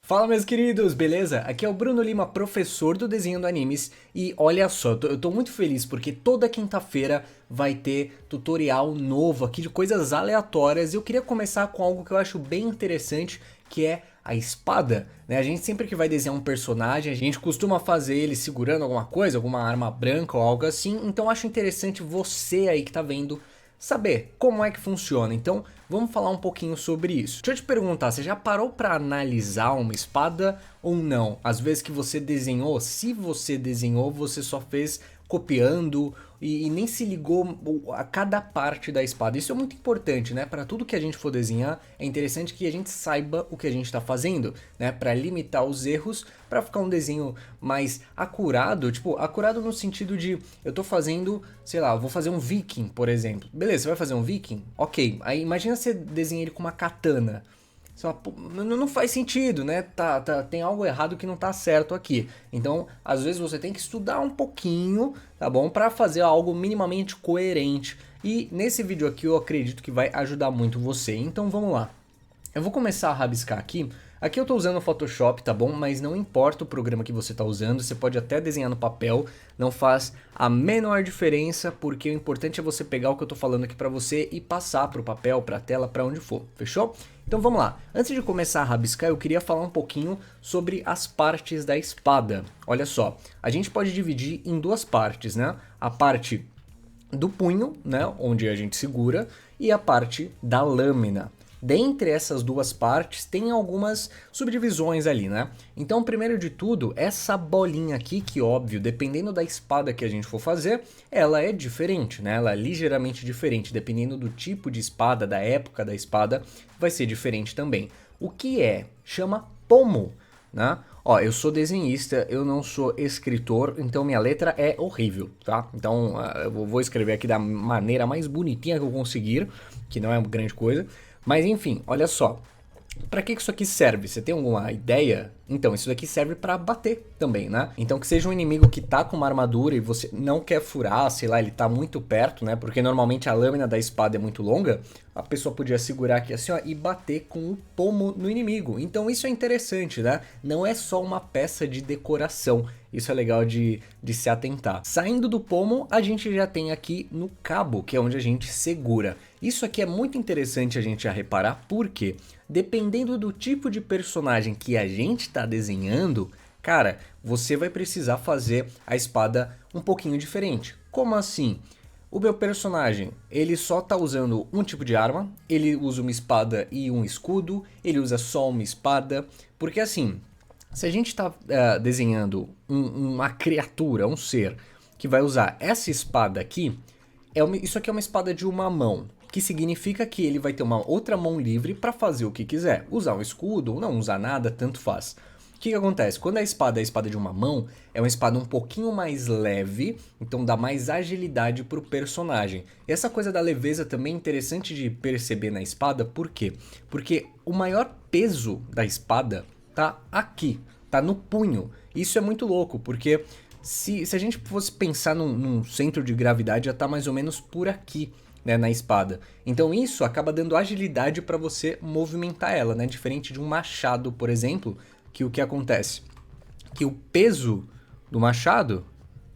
Fala, meus queridos, beleza? Aqui é o Bruno Lima, professor do desenho do animes, e olha só, eu tô muito feliz porque toda quinta-feira vai ter tutorial novo aqui de coisas aleatórias e eu queria começar com algo que eu acho bem interessante, que é a espada, né? A gente sempre que vai desenhar um personagem, a gente costuma fazer ele segurando alguma coisa, alguma arma branca ou algo assim, então eu acho interessante você aí que tá vendo saber como é que funciona. Então, vamos falar um pouquinho sobre isso. Deixa eu te perguntar, você já parou para analisar uma espada ou não? Às vezes que você desenhou, se você desenhou, você só fez copiando e nem se ligou a cada parte da espada. Isso é muito importante, né? Para tudo que a gente for desenhar, é interessante que a gente saiba o que a gente está fazendo, né? Para limitar os erros, para ficar um desenho mais acurado, tipo, acurado no sentido de eu tô fazendo, sei lá, vou fazer um viking, por exemplo. Beleza, você vai fazer um viking? Ok. Aí imagina você desenhar ele com uma katana. Você fala, "Pô, não faz sentido, né? Tem algo errado que não tá certo aqui. Então, às vezes você tem que estudar um pouquinho, tá bom? Para fazer algo minimamente coerente. E nesse vídeo aqui eu acredito que vai ajudar muito você. Então vamos lá. Eu vou começar a rabiscar aqui. Aqui eu estou usando o Photoshop, tá bom? Mas não importa o programa que você está usando, você pode até desenhar no papel, não faz a menor diferença, porque o importante é você pegar o que eu estou falando aqui para você e passar para o papel, para a tela, para onde for, fechou? Então vamos lá. Antes de começar a rabiscar, eu queria falar um pouquinho sobre as partes da espada. Olha só, a gente pode dividir em duas partes, né? A parte do punho, né, onde a gente segura, e a parte da lâmina. Dentre essas duas partes tem algumas subdivisões ali, né? Então, primeiro de tudo, essa bolinha aqui, que óbvio, dependendo da espada que a gente for fazer, ela é diferente, né? Ela é ligeiramente diferente, dependendo do tipo de espada, da época da espada, vai ser diferente também. O que é? Chama pomo, né? Ó, eu sou desenhista, eu não sou escritor, então minha letra é horrível, tá? Então eu vou escrever aqui da maneira mais bonitinha que eu conseguir, que não é uma grande coisa. Mas enfim, olha só. Para que isso aqui serve? Você tem alguma ideia? Então, isso daqui serve para bater também, né? Então, que seja um inimigo que tá com uma armadura e você não quer furar, sei lá, ele tá muito perto, né? Porque normalmente a lâmina da espada é muito longa. A pessoa podia segurar aqui assim, ó, e bater com o pomo no inimigo. Então, isso é interessante, né? Não é só uma peça de decoração. Isso é legal de se atentar. Saindo do pomo, a gente já tem aqui no cabo, que é onde a gente segura. Isso aqui é muito interessante a gente já reparar, porque dependendo do tipo de personagem que a gente está desenhando, cara, você vai precisar fazer a espada um pouquinho diferente. Como assim? O meu personagem, ele só tá usando um tipo de arma, ele usa uma espada e um escudo, ele usa só uma espada, porque assim, se a gente está desenhando uma criatura, um ser, que vai usar essa espada aqui, isso aqui é uma espada de uma mão, que significa que ele vai ter uma outra mão livre para fazer o que quiser. Usar um escudo ou não usar nada, tanto faz. O que acontece? Quando a espada é a espada de uma mão, é uma espada um pouquinho mais leve, então dá mais agilidade para o personagem. E essa coisa da leveza também é interessante de perceber na espada, por quê? Porque o maior peso da espada tá aqui, tá no punho. Isso é muito louco, porque se a gente fosse pensar num centro de gravidade, já tá mais ou menos por aqui, né, na espada. Então isso acaba dando agilidade para você movimentar ela, né? Diferente de um machado, por exemplo, que o que acontece? Que o peso do machado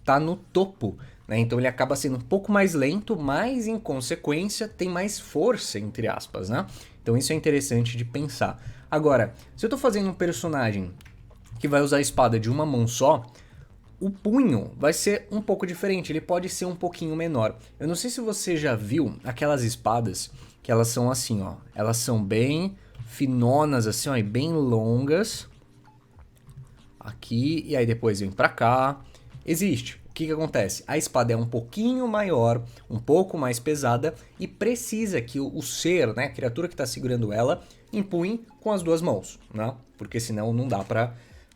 tá no topo, né? Então ele acaba sendo um pouco mais lento, mas em consequência tem mais força, entre aspas, né? Então isso é interessante de pensar. Agora, se eu tô fazendo um personagem que vai usar a espada de uma mão só, o punho vai ser um pouco diferente, ele pode ser um pouquinho menor. Eu não sei se você já viu aquelas espadas que elas são assim, ó. Elas são bem finonas assim, ó, e bem longas. Aqui, e aí depois vem pra cá. Existe. O que acontece? A espada é um pouquinho maior, um pouco mais pesada e precisa que o ser, né, a criatura que está segurando ela, empunhe com as duas mãos, né? Porque senão não dá pra,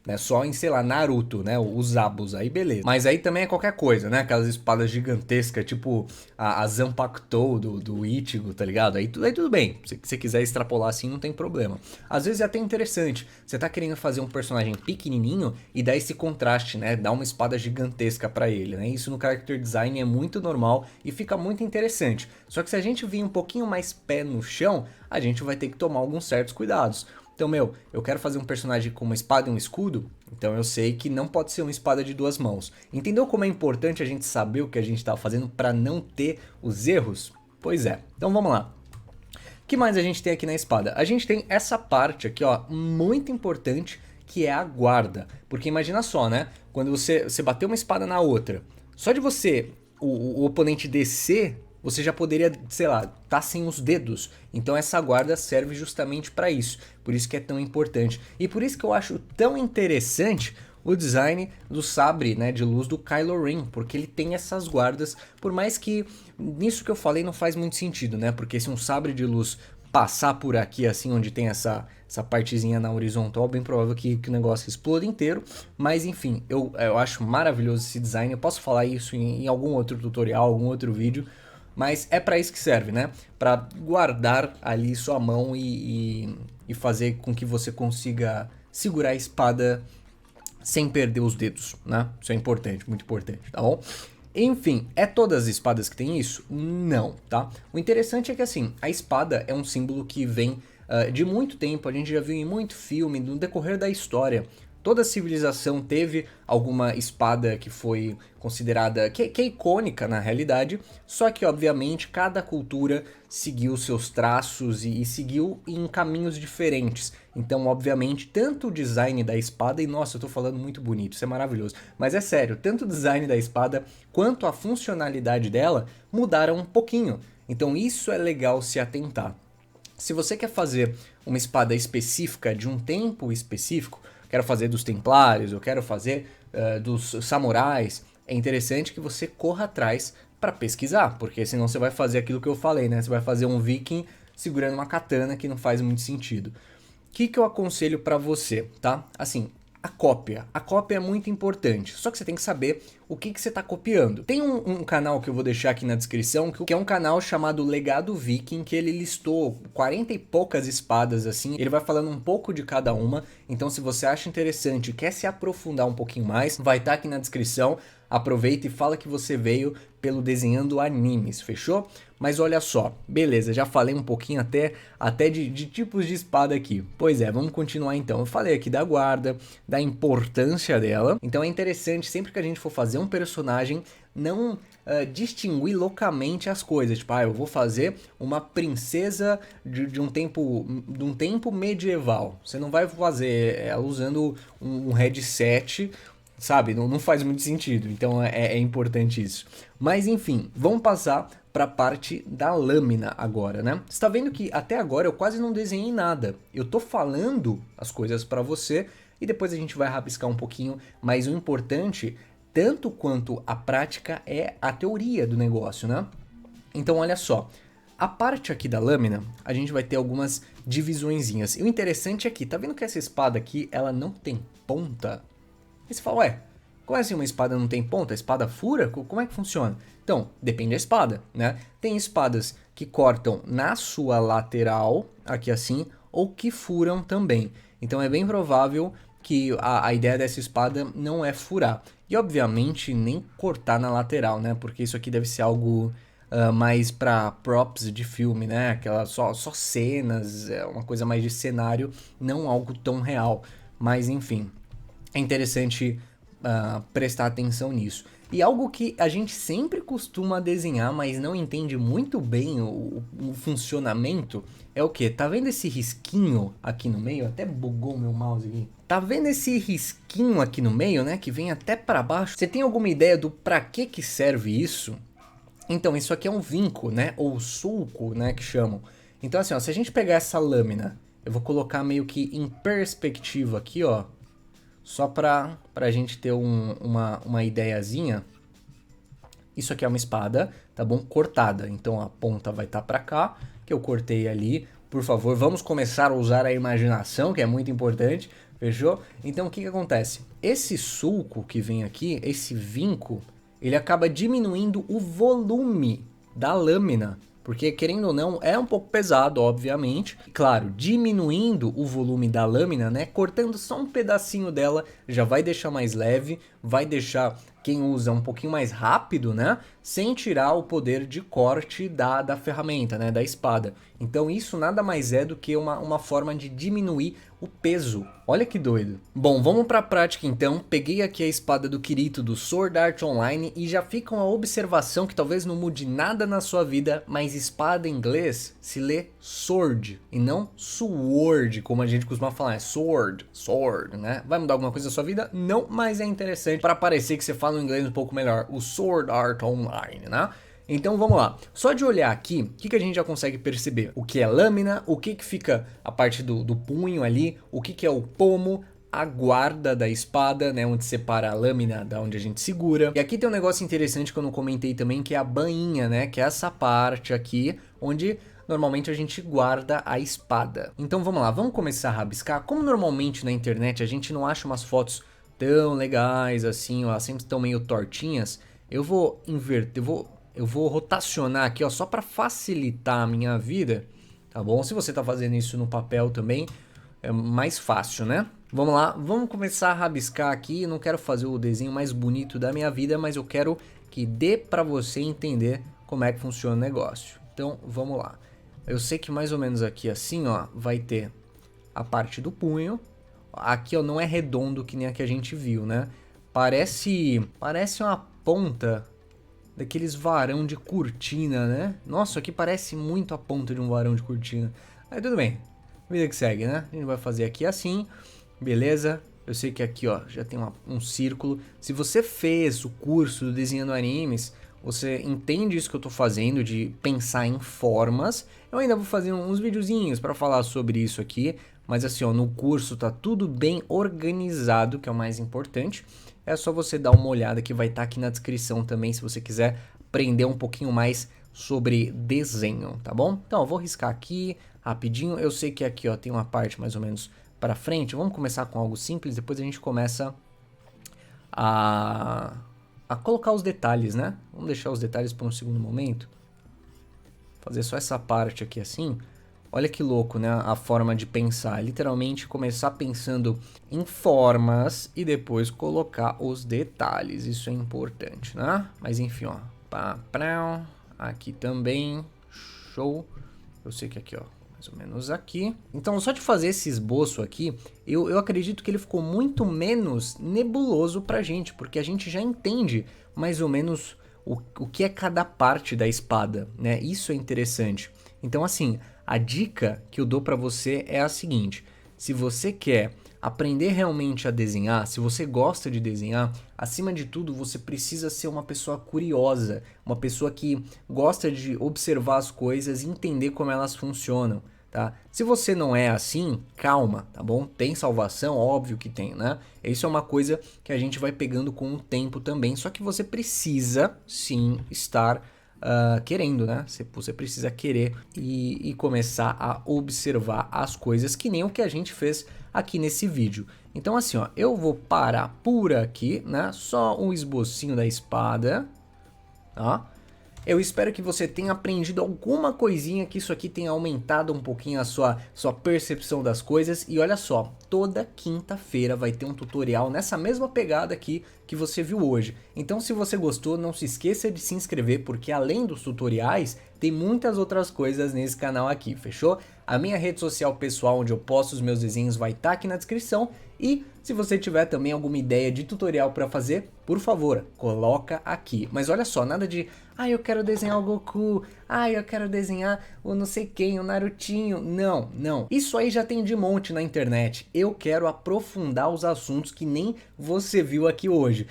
né, só em, sei lá, Naruto, né, os Zabus, aí beleza. Mas aí também é qualquer coisa, né, aquelas espadas gigantescas, tipo a Zanpakuto do Ichigo, tá ligado? Aí tudo bem, se você quiser extrapolar assim, não tem problema. Às vezes é até interessante, você tá querendo fazer um personagem pequenininho e dar esse contraste, né, dar uma espada gigantesca pra ele, né, isso no character design é muito normal e fica muito interessante. Só que se a gente vir um pouquinho mais pé no chão, a gente vai ter que tomar alguns certos cuidados. Então, meu, eu quero fazer um personagem com uma espada e um escudo, então eu sei que não pode ser uma espada de 2 mãos. Entendeu como é importante a gente saber o que a gente tá fazendo para não ter os erros? Pois é. Então vamos lá. O que mais a gente tem aqui na espada? A gente tem essa parte aqui, ó, muito importante, que é a guarda. Porque imagina só, né? Quando você bater uma espada na outra, só de você, o oponente descer, você já poderia, sei lá, tá sem os dedos. Então essa guarda serve justamente para isso. Por isso que é tão importante. E por isso que eu acho tão interessante o design do sabre, né, de luz do Kylo Ren, porque ele tem essas guardas, por mais que nisso que eu falei não faz muito sentido, né, porque se um sabre de luz passar por aqui, assim, onde tem essa partezinha na horizontal, bem provável que o negócio exploda inteiro, mas enfim, eu acho maravilhoso esse design, eu posso falar isso em algum outro tutorial, algum outro vídeo, mas é para isso que serve, né, para guardar ali sua mão e fazer com que você consiga segurar a espada sem perder os dedos, né? Isso é importante, muito importante, tá bom? Enfim, é todas as espadas que tem isso? Não, tá? O interessante é que, assim, a espada é um símbolo que vem de muito tempo, a gente já viu em muito filme, no decorrer da história. Toda civilização teve alguma espada que foi considerada, que é icônica na realidade, só que obviamente cada cultura seguiu seus traços e seguiu em caminhos diferentes. Então obviamente tanto o design da espada, e nossa, eu tô falando muito bonito, isso é maravilhoso, mas é sério, tanto o design da espada quanto a funcionalidade dela mudaram um pouquinho. Então isso é legal se atentar. Se você quer fazer uma espada específica de um tempo específico, quero fazer dos templários, eu quero fazer dos samurais, é interessante que você corra atrás para pesquisar, porque senão você vai fazer aquilo que eu falei, né? Você vai fazer um viking segurando uma katana que não faz muito sentido. O que eu aconselho para você, tá? Assim, a cópia. A cópia é muito importante, só que você tem que saber o que você está copiando. Tem um canal que eu vou deixar aqui na descrição, que é um canal chamado Legado Viking, que ele listou 40 e poucas espadas assim, ele vai falando um pouco de cada uma, então se você acha interessante e quer se aprofundar um pouquinho mais, vai estar aqui na descrição. Aproveita e fala que você veio pelo Desenhando Animes, fechou? Mas olha só, beleza, já falei um pouquinho até de tipos de espada aqui. Pois é, vamos continuar então. Eu falei aqui da guarda, da importância dela. Então é interessante, sempre que a gente for fazer um personagem, não distinguir loucamente as coisas. Tipo, eu vou fazer uma princesa de um tempo medieval. Você não vai fazer ela usando um headset, sabe? Não faz muito sentido, então é importante isso. Mas enfim, vamos passar para a parte da lâmina agora, né? Você tá vendo que até agora eu quase não desenhei nada. Eu tô falando as coisas para você e depois a gente vai rabiscar um pouquinho, mas o importante, tanto quanto a prática, é a teoria do negócio, né? Então olha só, a parte aqui da lâmina, a gente vai ter algumas divisõezinhas. E o interessante é que, tá vendo que essa espada aqui, ela não tem ponta? Aí você fala, ué, como assim uma espada não tem ponta? A espada fura? Como é que funciona? Então, depende da espada, né? Tem espadas que cortam na sua lateral, aqui assim, ou que furam também. Então é bem provável que a ideia dessa espada não é furar. E obviamente nem cortar na lateral, né? Porque isso aqui deve ser algo mais para props de filme, né? Aquela só cenas, uma coisa mais de cenário, não algo tão real. Mas enfim, é interessante prestar atenção nisso. E algo que a gente sempre costuma desenhar, mas não entende muito bem o funcionamento, é o que? Tá vendo esse risquinho aqui no meio? Até bugou meu mouse aqui. Tá vendo esse risquinho aqui no meio, né? Que vem até para baixo. Você tem alguma ideia do para que serve isso? Então, isso aqui é um vinco, né? Ou sulco, né? Que chamam. Então, assim, ó, se a gente pegar essa lâmina, eu vou colocar meio que em perspectiva aqui, ó. Só pra gente ter uma ideiazinha. Isso aqui é uma espada, tá bom? Cortada. Então a ponta vai estar pra cá, que eu cortei ali. Por favor, vamos começar a usar a imaginação, que é muito importante. Fechou? Então o que acontece? Esse sulco que vem aqui, esse vinco, ele acaba diminuindo o volume da lâmina. Porque, querendo ou não, é um pouco pesado, obviamente. Claro, diminuindo o volume da lâmina, né? Cortando só um pedacinho dela, já vai deixar mais leve, vai deixar quem usa um pouquinho mais rápido, né? Sem tirar o poder de corte da ferramenta, né? Da espada. Então isso nada mais é do que uma forma de diminuir o peso. Olha que doido. Bom, vamos para a prática então. Peguei aqui a espada do Kirito do Sword Art Online e já fica uma observação que talvez não mude nada na sua vida, mas espada em inglês se lê sword e não sword, como a gente costuma falar, é sword, né? Vai mudar alguma coisa na sua vida? Não, mas é interessante para parecer que você fala um inglês um pouco melhor, o Sword Art Online, né? Então vamos lá, só de olhar aqui, o que a gente já consegue perceber? O que é lâmina, o que fica a parte do punho ali, o que é o pomo, a guarda da espada, né, onde separa a lâmina da onde a gente segura. E aqui tem um negócio interessante que eu não comentei também, que é a bainha, né, que é essa parte aqui, onde normalmente a gente guarda a espada. Então vamos lá, vamos começar a rabiscar. Como normalmente na internet a gente não acha umas fotos tão legais assim, ó, sempre estão meio tortinhas, eu vou inverter, eu vou rotacionar aqui, ó, só para facilitar a minha vida, tá bom? Se você tá fazendo isso no papel também, é mais fácil, né? Vamos lá, vamos começar a rabiscar aqui. Eu não quero fazer o desenho mais bonito da minha vida, mas eu quero que dê para você entender como é que funciona o negócio. Então, vamos lá. Eu sei que mais ou menos aqui assim, ó, vai ter a parte do punho. Aqui, ó, não é redondo que nem a que a gente viu, né? Parece uma ponta daqueles varão de cortina, né? Nossa, aqui parece muito a ponta de um varão de cortina. Aí tudo bem, vida que segue, né? A gente vai fazer aqui assim, beleza? Eu sei que aqui, ó, já tem um círculo. Se você fez o curso do Desenhando Animes, você entende isso que eu tô fazendo, de pensar em formas. Eu ainda vou fazer uns videozinhos para falar sobre isso aqui, mas assim, ó, no curso tá tudo bem organizado, que é o mais importante. É só você dar uma olhada que vai estar aqui na descrição também, se você quiser aprender um pouquinho mais sobre desenho, tá bom? Então, eu vou riscar aqui rapidinho. Eu sei que aqui, ó, tem uma parte mais ou menos para frente. Vamos começar com algo simples, depois a gente começa a colocar os detalhes, né? Vamos deixar os detalhes por um segundo momento. Fazer só essa parte aqui assim. Olha que louco, né? A forma de pensar. Literalmente começar pensando em formas e depois colocar os detalhes. Isso é importante, né? Mas enfim, ó. Aqui também. Show. Eu sei que aqui, ó. Mais ou menos aqui. Então, só de fazer esse esboço aqui, eu acredito que ele ficou muito menos nebuloso pra gente. Porque a gente já entende mais ou menos o que é cada parte da espada, né? Isso é interessante. Então, assim, a dica que eu dou para você é a seguinte: se você quer aprender realmente a desenhar, se você gosta de desenhar, acima de tudo você precisa ser uma pessoa curiosa, uma pessoa que gosta de observar as coisas e entender como elas funcionam, tá? Se você não é assim, calma, tá bom? Tem salvação, óbvio que tem, né? Isso é uma coisa que a gente vai pegando com o tempo também, só que você precisa sim estar querendo, né? Você precisa querer e começar a observar as coisas, que nem o que a gente fez aqui nesse vídeo. Então assim, ó, eu vou parar por aqui, né? Só um esbocinho da espada, tá? Eu espero que você tenha aprendido alguma coisinha, que isso aqui tenha aumentado um pouquinho a sua percepção das coisas. E olha só, toda quinta-feira vai ter um tutorial nessa mesma pegada aqui que você viu hoje. Então se você gostou, não se esqueça de se inscrever, porque além dos tutoriais, tem muitas outras coisas nesse canal aqui, fechou? A minha rede social pessoal, onde eu posto os meus desenhos, vai estar aqui na descrição. E se você tiver também alguma ideia de tutorial para fazer, por favor, coloca aqui. Mas olha só, nada de, eu quero desenhar o Goku, eu quero desenhar o não sei quem, o Narutinho. Não, não. Isso aí já tem de monte na internet. Eu quero aprofundar os assuntos que nem você viu aqui hoje.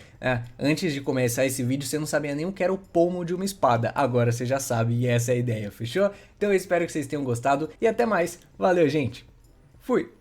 Antes de começar esse vídeo, você não sabia nem o que era o pomo de uma espada. Agora você já sabe e essa é a ideia, fechou? Então eu espero que vocês tenham gostado e até mais. Valeu, gente. Fui!